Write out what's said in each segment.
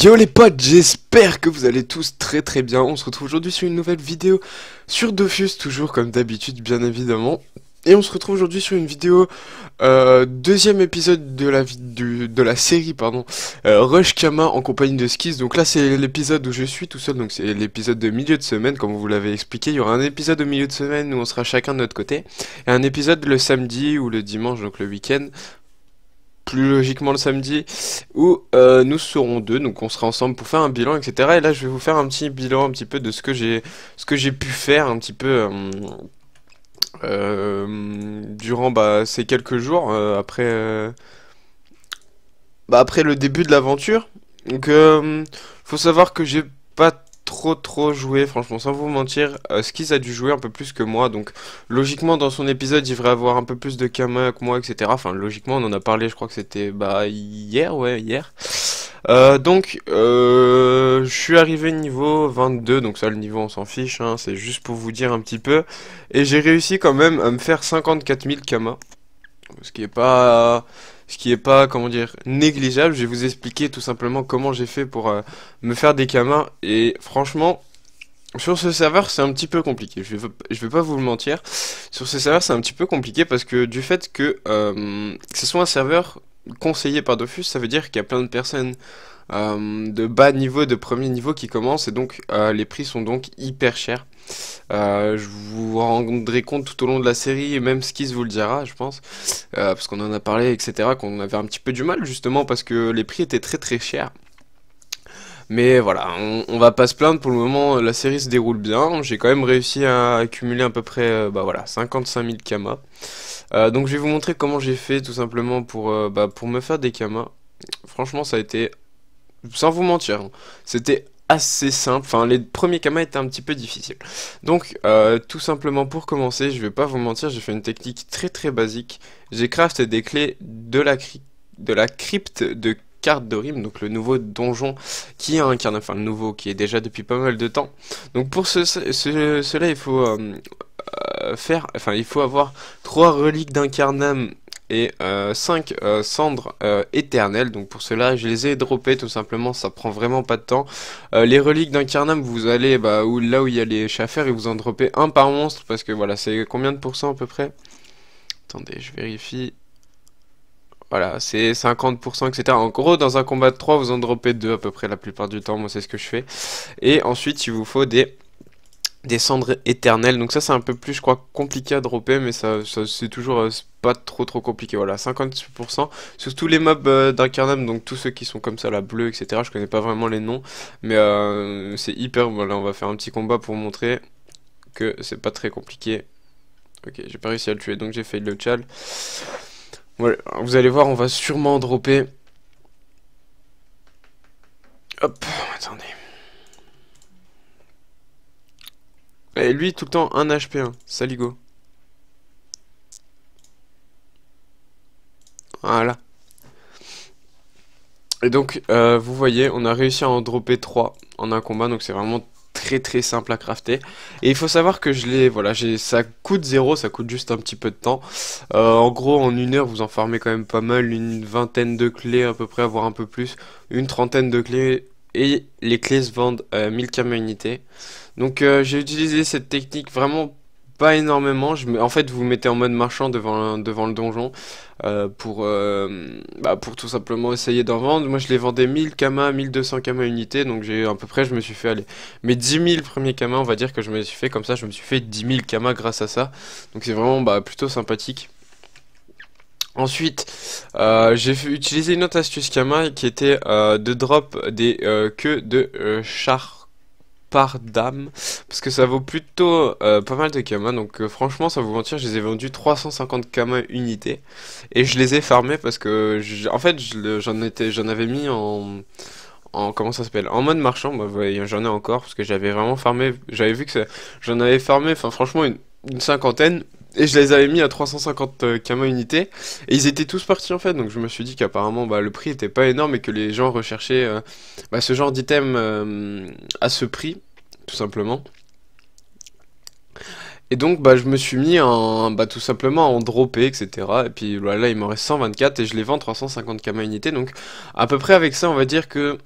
Yo les potes, j'espère que vous allez tous très très bien. On se retrouve aujourd'hui sur une nouvelle vidéo sur Dofus, toujours comme d'habitude bien évidemment. Et on se retrouve aujourd'hui sur une vidéo, deuxième épisode de la série, pardon, Rush Kama en compagnie de Skis. Donc là c'est l'épisode où je suis tout seul, donc c'est l'épisode de milieu de semaine comme vous l'avez expliqué. Il y aura un épisode au milieu de semaine où on sera chacun de notre côté, et un épisode le samedi ou le dimanche, donc le week-end. Plus logiquement le samedi, où nous serons deux, donc on sera ensemble pour faire un bilan, etc. Et là je vais vous faire un petit bilan un petit peu de ce que j'ai pu faire un petit peu durant ces quelques jours après le début de l'aventure. Donc faut savoir que j'ai pas trop joué, franchement, sans vous mentir. Skis a dû jouer un peu plus que moi, donc logiquement dans son épisode il devrait avoir un peu plus de Kama que moi, etc. Enfin logiquement on en a parlé, je crois que c'était hier, ouais, hier. Je suis arrivé niveau 22, donc ça le niveau on s'en fiche, hein, c'est juste pour vous dire un petit peu. Et j'ai réussi quand même à me faire 54 000 Kama, ce qui est pas, comment dire, négligeable. Je vais vous expliquer tout simplement comment j'ai fait pour me faire des Kamas. Et franchement, sur ce serveur, c'est un petit peu compliqué. Je vais pas vous le mentir. Sur ce serveur, c'est un petit peu compliqué parce que du fait que ce soit un serveur conseillé par Dofus, ça veut dire qu'il y a plein de personnes de bas niveau, de premier niveau qui commencent, et donc les prix sont donc hyper chers. Je vous rendrai compte tout au long de la série, et même Skis vous le dira, je pense, parce qu'on en a parlé, etc., qu'on avait un petit peu du mal, justement, parce que les prix étaient très chers. Mais voilà, on va pas se plaindre, pour le moment, la série se déroule bien. J'ai quand même réussi à accumuler à peu près, voilà, 55 000 Kamas. Donc je vais vous montrer comment j'ai fait, tout simplement, pour me faire des Kamas. Franchement, ça a été, sans vous mentir, hein, c'était assez simple. Enfin, les premiers Kamas étaient un petit peu difficiles. Donc, tout simplement pour commencer, je vais pas vous mentir, j'ai fait une technique très basique. J'ai crafté des clés de la crypte de carte d'Orim, donc le nouveau donjon qui incarne, enfin le nouveau qui est déjà depuis pas mal de temps. Donc pour cela, il faut il faut avoir 3 reliques d'incarnam et 5 cendres éternelles. Donc pour cela je les ai droppées tout simplement, ça prend vraiment pas de temps. Les reliques d'incarnam, vous allez là où il y a les chaffers et vous en droppez un par monstre, parce que voilà, c'est combien de pourcents à peu près? Attendez, je vérifie. Voilà, c'est 50%, etc. En gros, dans un combat de 3, vous en droppez 2 à peu près la plupart du temps, moi c'est ce que je fais. Et ensuite, il vous faut des cendres éternelles. Donc ça c'est un peu plus, je crois, compliqué à dropper, mais ça c'est toujours c'est pas trop compliqué. Voilà, 50% sur tous les mobs d'Incarnam, donc tous ceux qui sont comme ça, la bleue, etc. Je connais pas vraiment les noms, mais c'est hyper. Voilà, on va faire un petit combat pour montrer que c'est pas très compliqué. Ok, j'ai pas réussi à le tuer, donc j'ai fait le chal. Voilà, vous allez voir, on va sûrement dropper. Hop, attendez. Et lui, tout le temps 1 HP1, saligo. Voilà. Et donc, vous voyez, on a réussi à en dropper 3 en un combat, donc c'est vraiment très simple à crafter. Et il faut savoir que voilà, ça coûte 0, ça coûte juste un petit peu de temps. En gros, en 1 heure, vous en farmez quand même pas mal, une vingtaine de clés à peu près, voire un peu plus, une trentaine de clés. Et les clés se vendent 1000 Kama unités. Donc j'ai utilisé cette technique vraiment pas énormément. En fait, vous vous mettez en mode marchand devant le donjon pour tout simplement essayer d'en vendre. Moi, je les vendais 1000 Kama, 1200 Kama unités. Donc j'ai à peu près, je me suis fait aller mes 10 000 premiers Kama, on va dire que je me suis fait comme ça. Je me suis fait 10 000 Kama grâce à ça. Donc c'est vraiment plutôt sympathique. Ensuite, j'ai utilisé une autre astuce Kama qui était de drop des queues de char par dame, parce que ça vaut plutôt pas mal de Kama. Donc franchement, sans vous mentir, je les ai vendus 350 Kama unités, et je les ai farmés parce que en fait j'en avais mis en comment ça s'appelle, en mode marchand. Bah, ouais, j'en ai encore parce que j'avais vraiment farmé, j'avais vu que j'en avais farmé, enfin franchement une cinquantaine. Et je les avais mis à 350 Kama unités. Et ils étaient tous partis en fait. Donc je me suis dit qu'apparemment le prix était pas énorme, et que les gens recherchaient ce genre d'item à ce prix, tout simplement. Et donc je me suis mis tout simplement à en dropper, etc. Et puis là il m'en reste 124 et je les vends 350 Kama unités. Donc à peu près avec ça on va dire que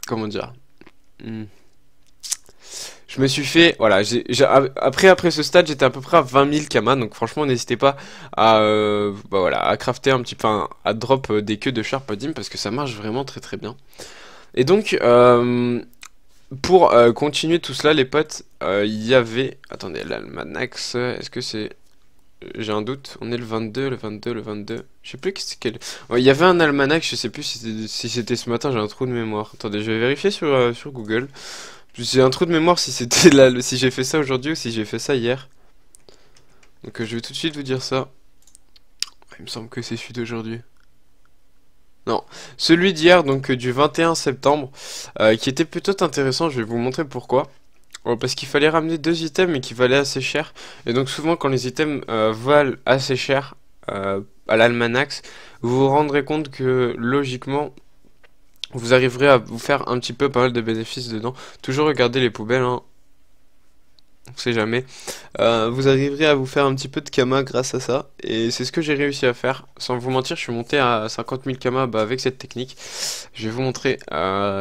comment dire, hmm, je me suis fait, voilà, après ce stade, j'étais à peu près à 20 000 kamas, donc franchement, n'hésitez pas à, bah voilà, à crafter un petit peu, enfin, à drop des queues de Sharp Dim parce que ça marche vraiment très très bien. Et donc, pour continuer tout cela, les potes, il y avait, attendez, l'Almanax, est-ce que c'est, j'ai un doute, on est le 22, le 22, le 22, je sais plus c'est quel, ouais, il y avait un Almanax, je sais plus si c'était ce matin, j'ai un trou de mémoire. Attendez, je vais vérifier sur Google. J'ai un trou de mémoire si c'était là, si j'ai fait ça aujourd'hui ou si j'ai fait ça hier. Donc je vais tout de suite vous dire ça. Il me semble que c'est celui d'aujourd'hui. Non, celui d'hier, donc du 21 septembre, qui était plutôt intéressant, je vais vous montrer pourquoi. Parce qu'il fallait ramener deux items et qui valaient assez cher. Et donc souvent quand les items valent assez cher à l'Almanax, vous vous rendrez compte que logiquement, vous arriverez à vous faire un petit peu pas mal de bénéfices dedans. Toujours regarder les poubelles, hein. On sait jamais. Vous arriverez à vous faire un petit peu de kama grâce à ça. Et c'est ce que j'ai réussi à faire. Sans vous mentir, je suis monté à 50 000 kama bah, avec cette technique. Je vais vous montrer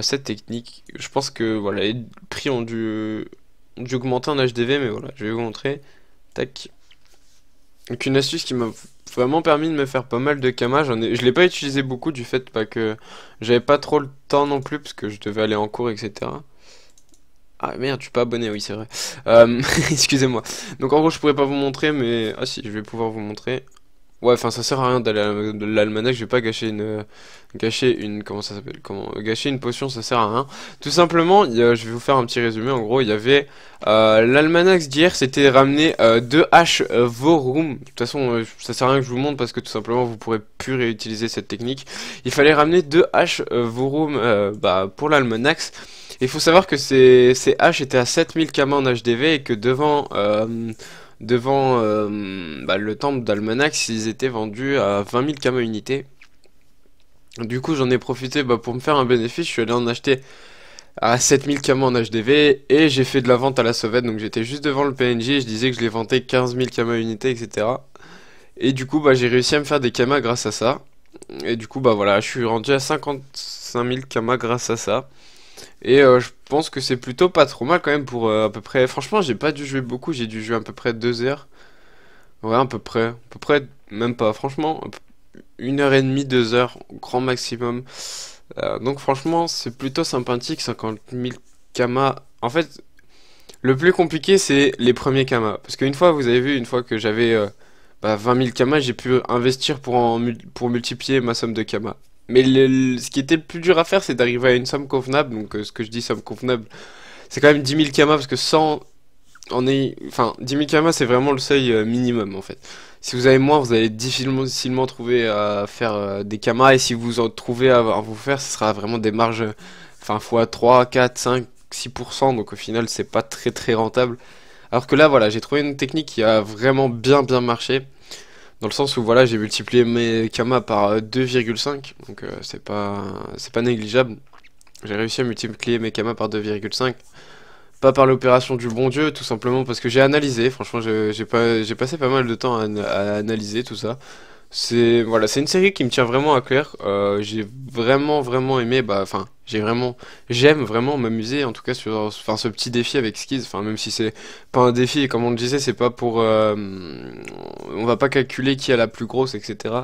cette technique. Je pense que voilà, les prix ont dû augmenter en HDV, mais voilà, je vais vous montrer. Tac. Donc une astuce qui m'a vraiment permis de me faire pas mal de kama. Je l'ai pas utilisé beaucoup du fait bah, que j'avais pas trop le temps non plus parce que je devais aller en cours, etc. Ah merde, je suis pas abonné, oui c'est vrai. Excusez-moi. Donc en gros je pourrais pas vous montrer, mais ah si, je vais pouvoir vous montrer. Ouais, enfin ça sert à rien d'aller à l'almanach, je vais pas gâcher une comment ça s'appelle? Comment gâcher une potion, ça sert à rien. Tout simplement, je vais vous faire un petit résumé. En gros, il y avait l'almanach d'hier, c'était ramener deux haches Vorum. De toute façon, ça sert à rien que je vous montre parce que tout simplement vous pourrez plus réutiliser cette technique. Il fallait ramener deux haches Vorum bah, pour l'almanach. Il faut savoir que ces haches étaient à 7000 kama en HDV et que devant bah, le temple d'Almanax, ils étaient vendus à 20 000 kama unité. Du coup, j'en ai profité bah, pour me faire un bénéfice. Je suis allé en acheter à 7000 kama en HDV et j'ai fait de la vente à la sauvette. Donc j'étais juste devant le PNJ et je disais que je les vendais 15 000 kama unité, etc. Et du coup, bah, j'ai réussi à me faire des kama grâce à ça. Et du coup, bah voilà, je suis rendu à 55 000 kama grâce à ça. Et je pense que c'est plutôt pas trop mal quand même pour à peu près. Franchement, j'ai pas dû jouer beaucoup, j'ai dû jouer à peu près 2 heures. Ouais, à peu près, même pas. Franchement, 1 heure et demie, 2 heures, grand maximum. Donc franchement, c'est plutôt sympathique, 50 000 kamas. En fait, le plus compliqué, c'est les premiers kamas. Parce qu'une fois, vous avez vu, une fois que j'avais bah, 20 000 kamas, j'ai pu investir pour multiplier ma somme de kamas. Mais ce qui était le plus dur à faire, c'est d'arriver à une somme convenable. Donc, ce que je dis somme convenable, c'est quand même 10 000 kamas parce que sans enfin, 10 000 kamas, c'est vraiment le seuil minimum en fait. Si vous avez moins, vous allez difficilement trouver à faire des kamas. Et si vous en trouvez à vous faire, ce sera vraiment des marges, enfin, fois 3, 4, 5, 6%. Donc, au final, c'est pas très très rentable. Alors que là, voilà, j'ai trouvé une technique qui a vraiment bien marché. Dans le sens où voilà, j'ai multiplié mes kamas par 2,5, donc c'est pas négligeable. J'ai réussi à multiplier mes kamas par 2,5. Pas par l'opération du bon Dieu, tout simplement parce que j'ai analysé. Franchement, j'ai passé pas mal de temps à analyser tout ça. C'est une série qui me tient vraiment à cœur. J'ai vraiment aimé. Bah, enfin, j'aime vraiment m'amuser. En tout cas sur, enfin, ce petit défi avec Skiz. Enfin, même si c'est pas un défi, et comme on le disait, c'est pas pour, on va pas calculer qui a la plus grosse, etc.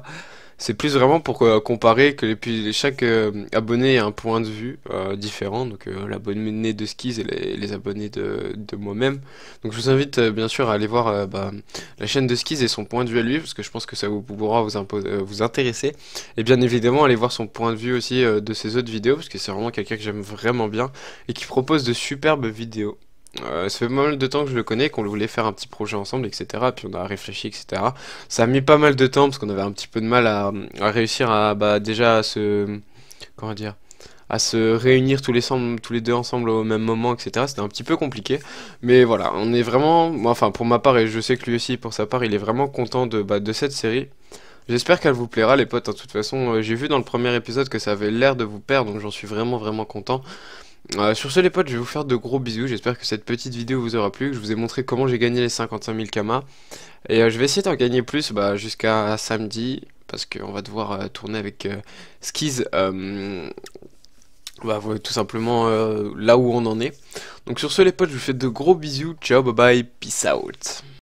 C'est plus vraiment pour comparer que chaque abonné a un point de vue différent. Donc l'abonné de Skiz et les abonnés de moi-même. Donc je vous invite bien sûr à aller voir bah, la chaîne de Skiz et son point de vue à lui, parce que je pense que ça vous pourra vous intéresser. Et bien évidemment aller voir son point de vue aussi de ses autres vidéos, parce que c'est vraiment quelqu'un que j'aime vraiment bien et qui propose de superbes vidéos. Ça fait pas mal de temps que je le connais, qu'on voulait faire un petit projet ensemble, etc. Puis on a réfléchi, etc. Ça a mis pas mal de temps parce qu'on avait un petit peu de mal à réussir à bah, déjà à se comment dire à se réunir tous les deux ensemble au même moment, etc. C'était un petit peu compliqué, mais voilà, on est vraiment, moi, enfin pour ma part et je sais que lui aussi pour sa part, il est vraiment content de cette série. J'espère qu'elle vous plaira les potes. De toute façon, j'ai vu dans le premier épisode que ça avait l'air de vous plaire, donc j'en suis vraiment content. Sur ce les potes, je vais vous faire de gros bisous, j'espère que cette petite vidéo vous aura plu, que je vous ai montré comment j'ai gagné les 55 000 kamas. Et je vais essayer d'en gagner plus bah, jusqu'à samedi, parce qu'on va devoir tourner avec Skiz Bah, voilà, tout simplement là où on en est. Donc sur ce les potes, je vous fais de gros bisous, ciao, bye bye, peace out.